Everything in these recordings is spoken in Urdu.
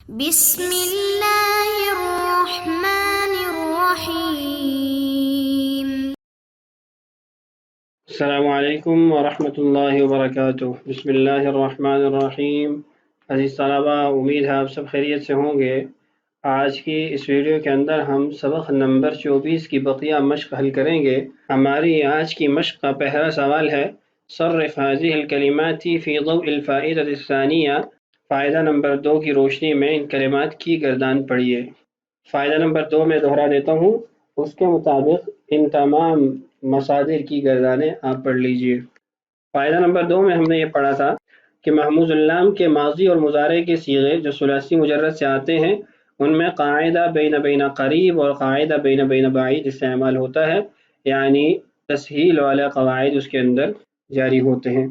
بسم اللہ الرحمن الرحیم۔ السلام علیکم ورحمۃ اللہ وبرکاتہ۔ بسم اللہ الرحمن الرحیم۔ عزیز طلبہ، امید ہے آپ سب خیریت سے ہوں گے۔ آج کی اس ویڈیو کے اندر ہم سبق نمبر 24 کی بقیہ مشق حل کریں گے۔ ہماری آج کی مشق کا پہلا سوال ہے صرف هذه الكلمات في ضوء الفائدة الثانية۔ فائدہ نمبر 2 کی روشنی میں ان کلمات کی گردان پڑھیے۔ فائدہ نمبر 2 میں دہرا دیتا ہوں، اس کے مطابق ان تمام مصادر کی گردانیں آپ پڑھ لیجئے۔ فائدہ نمبر 2 میں ہم نے یہ پڑھا تھا کہ محموز اللام کے ماضی اور مضارع کے صیغے جو ثلاثی مجرد سے آتے ہیں ان میں قاعدہ بین قریب اور قاعدہ بین بعید استعمال ہوتا ہے، یعنی تسہیل والے قواعد اس کے اندر جاری ہوتے ہیں۔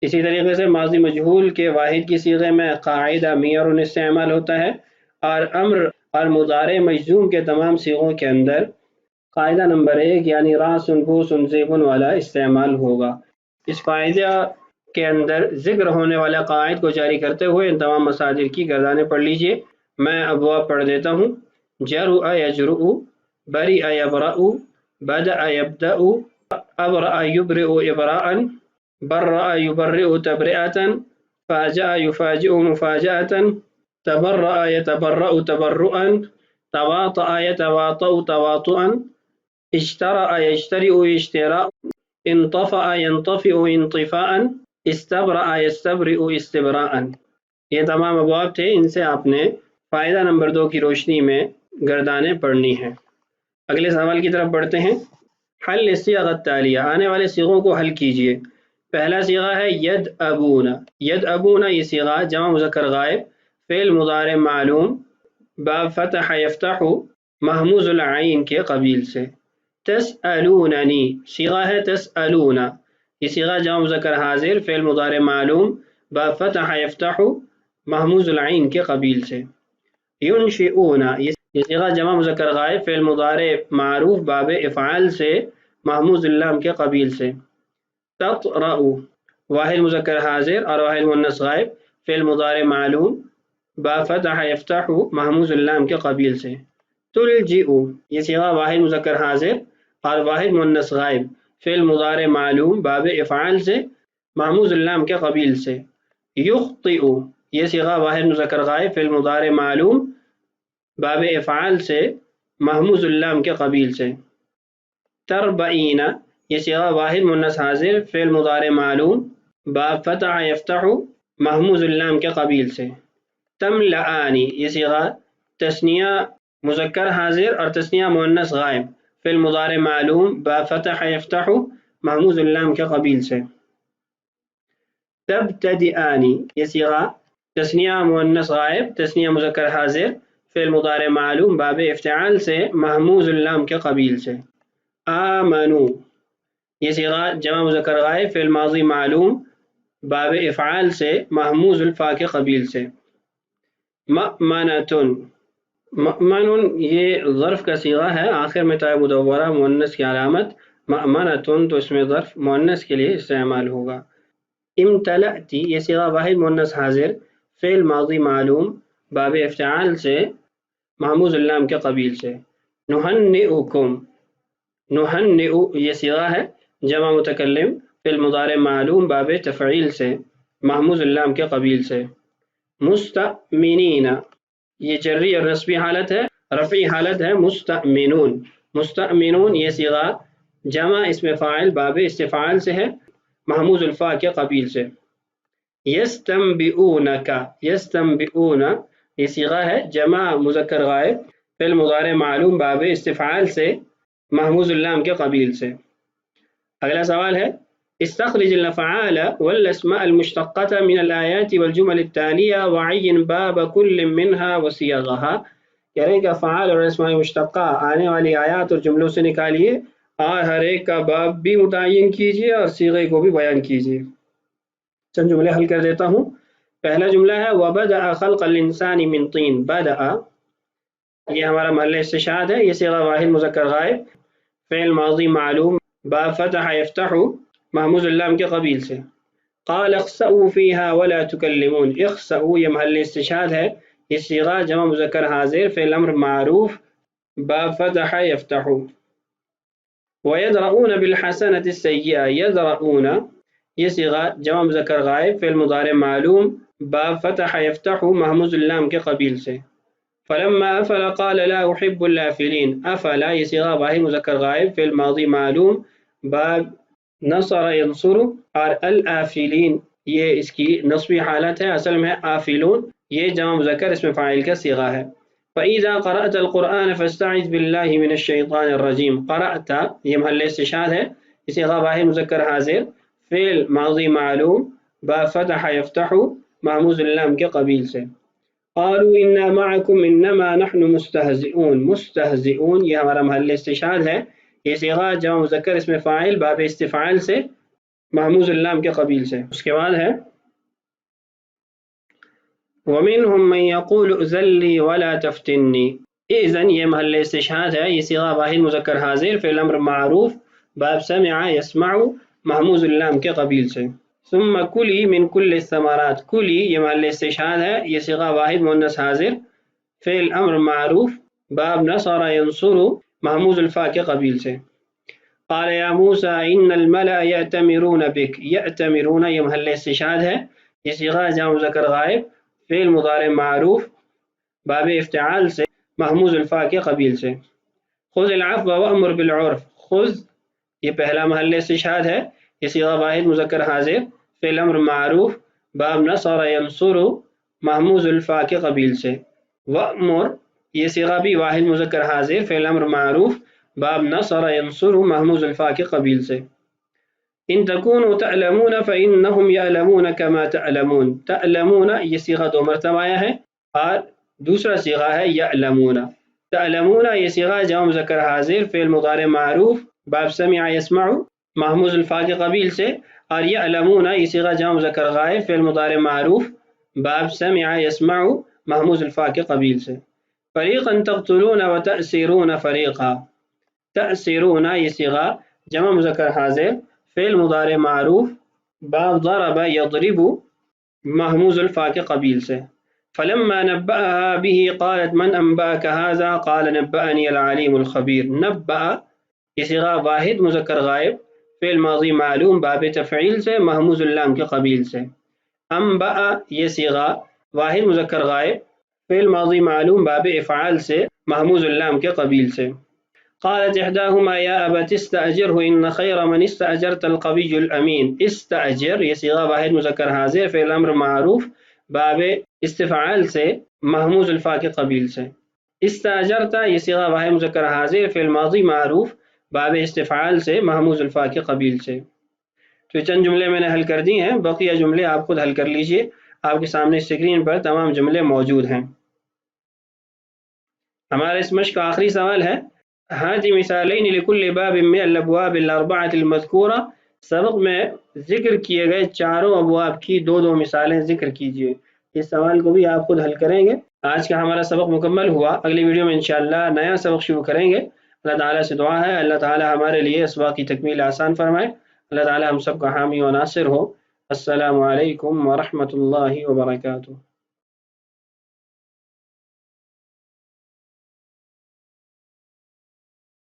اسی طریقے سے ماضی مجہول کے واحد کی صیغے میں قاعدہ میرن استعمال ہوتا ہے، اور امر اور مضارع مجزوم کے تمام صیغوں کے اندر قاعدہ نمبر 1 یعنی راسن بوسن زیبن والا استعمال ہوگا۔ اس فائدہ کے اندر ذکر ہونے والے قواعد کو جاری کرتے ہوئے ان تمام مصادر کی گردانیں پڑھ لیجئے۔ میں ابواب پڑھ دیتا ہوں۔ جرؤ یجرؤ، برئ یبرأ، بدأ یبدأ، ابرأ یبرئ ابراء، برأ یبرئ تبرئة، فاجأ یفاجئ مفاجأة، تبرأ یتبرأ تبرؤا، تواطأ یتواطأ تواطؤا، اجترأ یجترئ اجتراء، انطفأ ينطفئ انطفاء، استبرأ يستبرئ استبراء۔ یہ تمام ابواب تھے، ان سے آپ نے فائدہ نمبر 2 کی روشنی میں گردانیں پڑھنی ہیں۔ اگلے سوال کی طرف بڑھتے ہیں۔ حل الصیغ التالیہ، آنے والے صیغوں کو حل کیجئے۔ پہلا صیغہ ہے یدأبون۔ یدأبون یہ صیغہ جمع مذکر غائب، فعل مضارع معلوم، باب فتح یفتح، محموز العین کے قبیل سے۔ تسألوننی صیغہ ہے تسألون، یہ صیغہ جمع مذکر حاضر، فعل مضارع معلوم، باب فتح یفتح، محموز العین کے قبیل سے۔ ینشئون یہ صیغہ جمع مذکر غائب، فعل مضارع معروف، باب افعال سے، محموز اللام کے قبیل سے۔ تقرأ واحد مذکر حاضر اور واحد مؤنث غائب، فعل مضارع معلوم، باب فتح یفتح، محموز اللام کے قبیل سے۔ تلجئ یہ صیغہ واحد مذکر حاضر اور واحد مؤنث غائب، فعل مضارع معلوم، باب افعال سے، محموز اللام کے قبیل سے۔ یخطئ یہ صیغہ واحد مذکر غائب، فعل مضارع معلوم، باب افعال سے، محموز اللام کے قبیل سے۔ تربئین یہ صیغہ واحد مؤنث حاضر، فعل مضارع معلوم، باب فتح یفتح، محموز اللام کے قبیل سے۔ تملآن یہ صیغہ تثنیہ مذکر حاضر اور تثنیہ مؤنث غائب، فعل مضارع معلوم، باب فتح یفتح، محموز اللام کے قبیل سے۔ تبتدئان یہ صیغہ تثنیہ مؤنث غائب، تثنیہ مذکر حاضر، فعل مضارع معلوم، باب افتعال سے، محموز اللام کے قبیل سے۔ آمنو یہ صیغہ جمع مذکر غائب، فعل ماضی معلوم، باب افعال سے، محموز الفا کے قبیل سے۔ مأمنۃ مأمن یہ ظرف کا صیغہ ہے، آخر میں تاء مدورہ مؤنث کی علامت، مأمنۃ تو اس میں ظرف مؤنث کے لیے استعمال ہوگا۔ امتلأت یہ صیغہ واحد مؤنث حاضر، فعل ماضی معلوم، باب افتعال سے، محموز اللام کے قبیل سے۔ نہنئکم نہنئ یہ صیغہ ہے جمع متکلم، فعل مضارع معلوم، باب تفعیل سے، محموز اللام کے قبیل سے۔ مستأمنین یہ جری اور نصبی حالت ہے، رفعی حالت ہے مستأمنون۔ مستأمنون یہ صیغہ جمع اسم فاعل، باب استفعال سے ہے، محموز الفا کے قبیل سے۔ یستنبئونک یستنبئون یہ صیغہ ہے جمع مذکر غائب، فعل مضارع معلوم، باب استفعال سے، محموز اللام کے قبیل سے۔ اگلا سوال ہے استخرج الافعال والاسماء المشتقة من الآیات والجمل التالية وعین باب كل منها وصيغها، یعنی کہ افعال اور اسماء مشتقہ آنے والی آیات اور جملوں سے نکالیے اور ہر ایک کا باب بھی متعین کیجیے اور صیغے کو بھی بیان کیجیے۔ چند جملے حل کر دیتا ہوں۔ پہلا جملہ ہے وبدأ خلق الانسان من طین۔ بدأ یہ ہمارا محل استشہاد ہے، یہ صیغہ واحد مذکر غائب، فعل ماضی معلوم، باب فتح یفتح، محموز اللام کے قبیل سے۔ قال اخسئوا فيها ولا تكلمون۔ اخسئوا یہ محل استشہاد ہے، یہ صیغہ جمع مذکر حاضر فعل امر معروف باب فتح یفتح. وَيَدْرَؤُونَ بِالْحَسَنَةِ السَّيِّئَةِ يَدْرَؤُونَ یہ صیغہ جمع مذکر غائب فعل مضارع معلوم باب فتح یفتح محموز اللام کے قبیل سے. فلما افل قال لا احب الافلین. افل یہ صیغہ واحد مذکر غائب فعل ماضی معلوم باب نصر ینصر اور الافلین یہ اس کی نصبی حالت ہے، اصل میں آفلون یہ جمع مذکر اسم فاعل کا صیغہ ہے. فَإِذَا قَرَأْتَ الْقُرْآنَ فَاسْتَعِذْ بِاللَّهِ مِنَ الشَّيْطَانِ الرَّجِيمِ. قرأت یہ محل استشہاد ہے، یہ صیغہ واحد مذکر حاضر فعل ماضی معلوم باب فتح یفتح محموز اللام کے قبیل سے. قالوا انا معكم انما نحن مستہزئون. مستہزئون یہ ہمارا محل استشہاد ہے، یہ صیغہ جمع مذکر اسم فاعل باب استفعال سے محموز اللام کے قبیل سے. اس کے بعد ہے وَمِنْهُمْ مَنْ يَقُولُ اُذَن لِّي وَلَا تَفْتِنِّي. اذن یہ محل استشہاد ہے، یہ صیغہ واحد مذکر حاضر فعل امر معروف باب سمع یسمع محموز اللام کے قبیل سے. ثم کلی من کل الثمرات. کلی یہ محل استشہاد ہے، یہ صیغہ واحد مؤنث حاضر فعل امر معروف باب نصر ینصر محموز الفاء کے قبیل سے. قال یا موسیٰ ان الملأ یأتمرون بک. یأتمرون یہ محل استشہاد ہے، یہ صیغہ جمع مذکر غائب فعل مضارع معروف باب افتعال سے محموز الفاء کے قبیل سے. خذ العفو وامر بالعرف. خذ یہ پہلا محل استشہاد ہے، یہ صیغہ واحد مذکر حاضر فعل امر معروف باب نصر ینصر محموز الفاء کے قبیل سے. وامر یہ صیغہ بھی واحد مذکر حاضر فعل امر معروف باب نصر ینصر محموز الفاء کے قبیل سے. ان تکونوا تعلمون فانہم یعلمون کما تعلمون. تعلمون یہ صیغہ دو مرتبہ آیا ہے اور دوسرا صیغہ ہے یعلمون. تعلمون یہ صیغہ جمع مذکر حاضر فعل مضارع معروف باب سمع یسمع محموز الفاء کے قبیل سے، اور یعلمون یہ صیغہ جمع مذکر غائب فعل مضارع معروف باب سمع یسمع محموز الفاء کے قبیل سے. فریقا تقتلون وتأسرون فریقا. تأسرون یہ صیغہ جمع مذکر حاضر فعل مضارع معروف باب ضرب یضرب محموز الفاء کے قبیل سے. فلما نبأها به قالت من انبأك هذا قال نبأني العليم الخبير. نبأ یہ صیغہ واحد مذکر غائب فعل ماضی معلوم باب تفعیل سے محموز اللام کے قبیل سے. انبأ یہ صیغہ واحد مذکر غائب فعل ماضی معلوم باب افعال سے محموز اللام کے قبیل سے. قالت احداهما يا ابت استأجره ان خير من استأجرت القوي الامين. استأجر یہ صیغہ واحد مذکر حاضر فعل امر معروف باب استفعال سے محموز الفاء کے قبیل سے. استأجرت یہ صیغہ واحد مذکر حاضر فعل ماضی معروف باب استفعال سے محموز الفاء کے قبیل سے. تو چند جملے میں نے حل کر دی ہیں، بقیہ جملے آپ خود حل کر لیجئے، آپ کے سامنے اسکرین پر تمام جملے موجود ہیں. ہمارا اس مشق کا آخری سوال ہے هذه مثالین لكل باب من الابواب الاربعه المذکورہ. سبق میں ذکر کیے گئے چاروں ابواب کی دو دو مثالیں ذکر کیجیے. اس سوال کو بھی آپ خود حل کریں گے. آج کا ہمارا سبق مکمل ہوا، اگلی ویڈیو میں انشاءاللہ نیا سبق شروع کریں گے. اللہ تعالیٰ سے دعا ہے اللہ تعالیٰ ہمارے لیے اسباق کی تکمیل آسان فرمائے. اللہ تعالیٰ ہم سب کا حامی و ناصر ہو. السلام علیکم ورحمۃ اللہ وبرکاتہ.